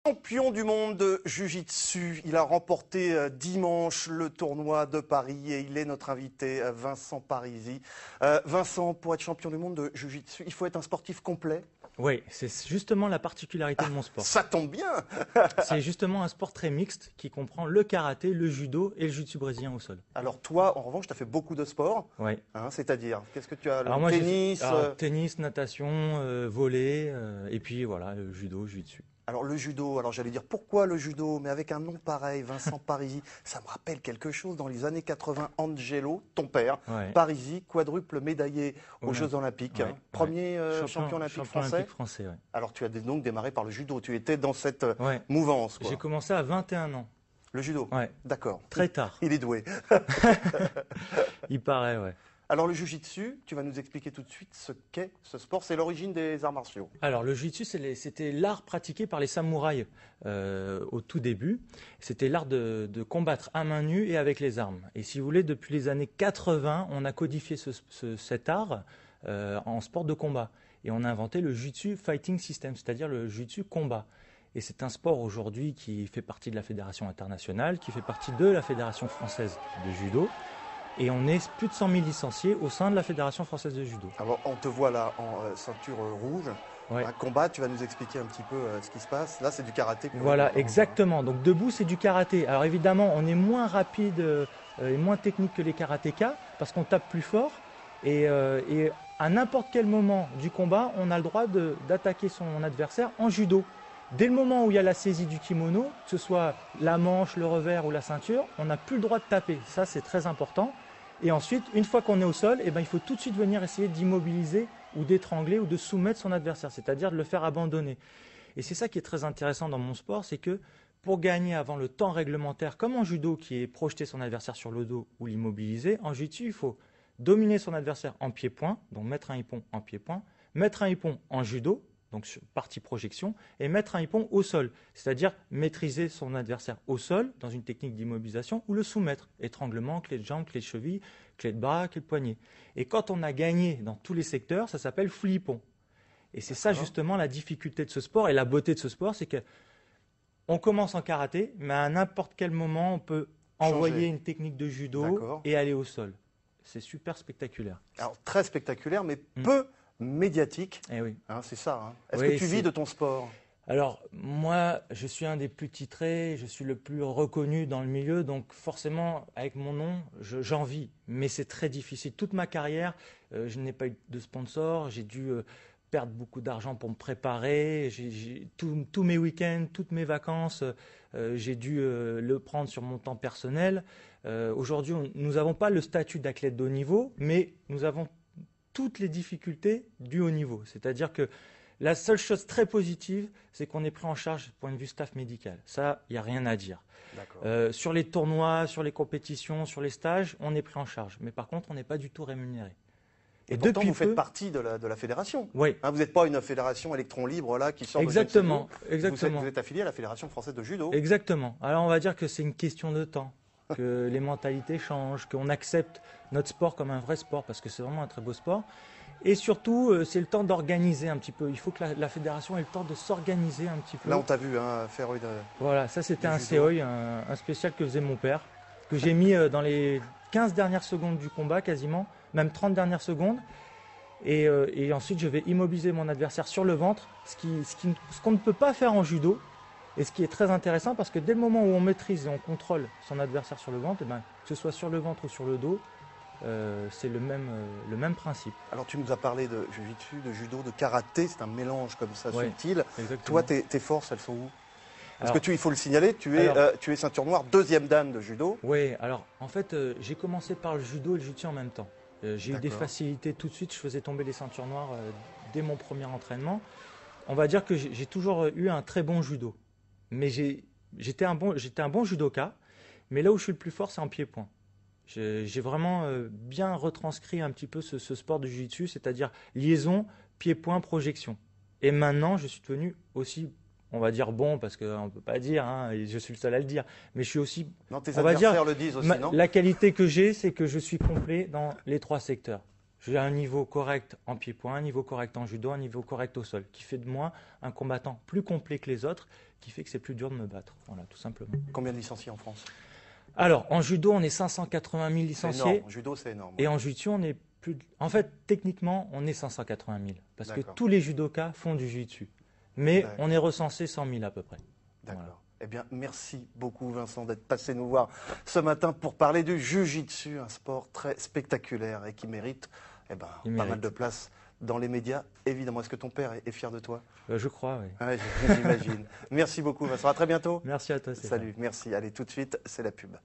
Champion du monde de Jiu-Jitsu, il a remporté dimanche le tournoi de Paris et il est notre invité, Vincent Parisi. Vincent, pour être champion du monde de Jiu-Jitsu, il faut être un sportif complet? Oui, c'est justement la particularité de mon sport. Ça tombe bien. C'est justement un sport très mixte qui comprend le karaté, le judo et le jiu-jitsu brésilien au sol. Alors toi, en revanche, tu as fait beaucoup de sports. Oui. C'est-à-dire, qu'est-ce que tu as? Alors moi, tennis tennis, natation, volley, et puis voilà, le judo, jiu-jitsu. Alors le judo, alors j'allais dire pourquoi le judo, mais avec un nom pareil, Vincent Parisi, ça me rappelle quelque chose dans les années 80, Angelo, ton père, Ouais. Parisi, quadruple médaillé aux Jeux Olympiques, Ouais, premier champion olympique français. Ouais. Alors tu as donc démarré par le judo, tu étais dans cette Ouais. mouvance, quoi. J'ai commencé à 21 ans. Le judo? Ouais. D'accord. Très tard. Il est doué. Il paraît, ouais. Alors le jiu-jitsu, tu vas nous expliquer tout de suite ce qu'est ce sport, c'est l'origine des arts martiaux. Alors le jiu-jitsu, c'était l'art pratiqué par les samouraïs au tout début. C'était l'art de combattre à main nue et avec les armes. Et si vous voulez, depuis les années 80, on a codifié cet art en sport de combat. Et on a inventé le jiu-jitsu fighting system, c'est-à-dire le jiu-jitsu combat. Et c'est un sport aujourd'hui qui fait partie de la fédération internationale, qui fait partie de la fédération française de judo. Et on est plus de 100 000 licenciés au sein de la Fédération française de judo. Alors on te voit là en ceinture rouge, Ouais. un combat, tu vas nous expliquer un petit peu ce qui se passe. Là c'est du karaté. Voilà, exactement. Donc debout, c'est du karaté. Alors évidemment, on est moins rapide et moins technique que les karatékas parce qu'on tape plus fort. Et à n'importe quel moment du combat, on a le droit d'attaquer son adversaire en judo. Dès le moment où il y a la saisie du kimono, que ce soit la manche, le revers ou la ceinture, on n'a plus le droit de taper. Ça, c'est très important. Et ensuite, une fois qu'on est au sol, il faut tout de suite venir essayer d'immobiliser ou d'étrangler ou de soumettre son adversaire, c'est-à-dire de le faire abandonner. Et c'est ça qui est très intéressant dans mon sport, c'est que pour gagner avant le temps réglementaire, comme en judo qui est projeter son adversaire sur le dos ou l'immobiliser, en jiu-jitsu, il faut dominer son adversaire en pied-point, donc mettre un ippon en pied-point, mettre un ippon en judo, donc sur partie projection, et mettre un ippon au sol, c'est-à-dire maîtriser son adversaire au sol dans une technique d'immobilisation ou le soumettre, étranglement, clé de jambe, clé de cheville, clé de bras, clé de poignet. Et quand on a gagné dans tous les secteurs, ça s'appelle flippon. Et c'est ça justement la difficulté de ce sport et la beauté de ce sport, c'est que on commence en karaté, mais à n'importe quel moment, on peut envoyer une technique de judo et aller au sol. C'est super spectaculaire. Alors très spectaculaire, mais peu médiatique. Eh oui. C'est ça. Est-ce Oui, que tu vis de ton sport? Alors, moi, je suis un des plus titrés, je suis le plus reconnu dans le milieu, donc forcément, avec mon nom, j'en vis. Mais c'est très difficile. Toute ma carrière, je n'ai pas eu de sponsor, j'ai dû perdre beaucoup d'argent pour me préparer, tous mes week-ends, toutes mes vacances, j'ai dû le prendre sur mon temps personnel. Aujourd'hui, nous n'avons pas le statut d'athlète de haut niveau, mais nous avons toutes les difficultés du haut niveau. C'est-à-dire que la seule chose très positive, c'est qu'on est pris en charge du point de vue staff médical. Ça, il n'y a rien à dire. Sur les tournois, sur les compétitions, sur les stages, on est pris en charge. Mais par contre, on n'est pas du tout rémunéré. Et pourtant, vous faites partie de la fédération. Oui. Vous n'êtes pas une fédération électron libre là, qui sort Exactement. de Exactement. Vous êtes affilié à la Fédération française de judo. Exactement. Alors on va dire que c'est une question de temps, que les mentalités changent, qu'on accepte notre sport comme un vrai sport, parce que c'est vraiment un très beau sport. Et surtout, c'est le temps d'organiser un petit peu. Il faut que la fédération ait le temps de s'organiser un petit peu. Là, on t'a vu faire une... Voilà, ça c'était un COI, un spécial que faisait mon père, que j'ai mis dans les 15 dernières secondes du combat, quasiment, même 30 dernières secondes. Et ensuite, je vais immobiliser mon adversaire sur le ventre, ce qu'on ne peut pas faire en judo. Et ce qui est très intéressant, parce que dès le moment où on maîtrise et on contrôle son adversaire sur le ventre, que ce soit sur le ventre ou sur le dos, c'est le même principe. Alors tu nous as parlé de jiu-jitsu, de judo, de karaté, c'est un mélange comme ça subtil. Exactement. Toi, tes forces, elles sont où? Parce que il faut le signaler, tu es ceinture noire, deuxième dan de judo. Oui, alors en fait, j'ai commencé par le judo et le jiu-jitsu en même temps. J'ai eu des facilités tout de suite, je faisais tomber les ceintures noires dès mon premier entraînement. On va dire que j'ai toujours eu un très bon judo. Mais j'étais un bon judoka, mais là où je suis le plus fort, c'est en pied-point. J'ai vraiment bien retranscrit un petit peu ce sport de jiu-jitsu, c'est-à-dire liaison, pied-point, projection. Et maintenant, je suis devenu aussi, on va dire bon, parce qu'on ne peut pas dire, et je suis le seul à le dire, mais je suis aussi, tes adversaires le disent aussi, non? La qualité que j'ai, c'est que je suis complet dans les trois secteurs. J'ai un niveau correct en pied-point, un niveau correct en judo, un niveau correct au sol, qui fait de moi un combattant plus complet que les autres, qui fait que c'est plus dur de me battre. Voilà, tout simplement. Combien de licenciés en France? Alors, en judo, on est 580 000 C'est licenciés. énorme. Judo, c'est énorme. Et en jiu-jitsu, on est plus. En fait, techniquement, on est 580 000. Parce que D'accord. tous les judokas font du jiu-jitsu. Mais D'accord. on est recensé 100 000 à peu près. D'accord. Voilà. Eh bien, merci beaucoup, Vincent, d'être passé nous voir ce matin pour parler du jiu-jitsu, un sport très spectaculaire et qui mérite, pas mal de place dans les médias. Évidemment, est-ce que ton père est fier de toi? Je crois, oui. Ouais, j'imagine. Merci beaucoup, Vincent. À très bientôt. Merci à toi, Stéphane. Salut, merci. Allez, tout de suite, c'est la pub.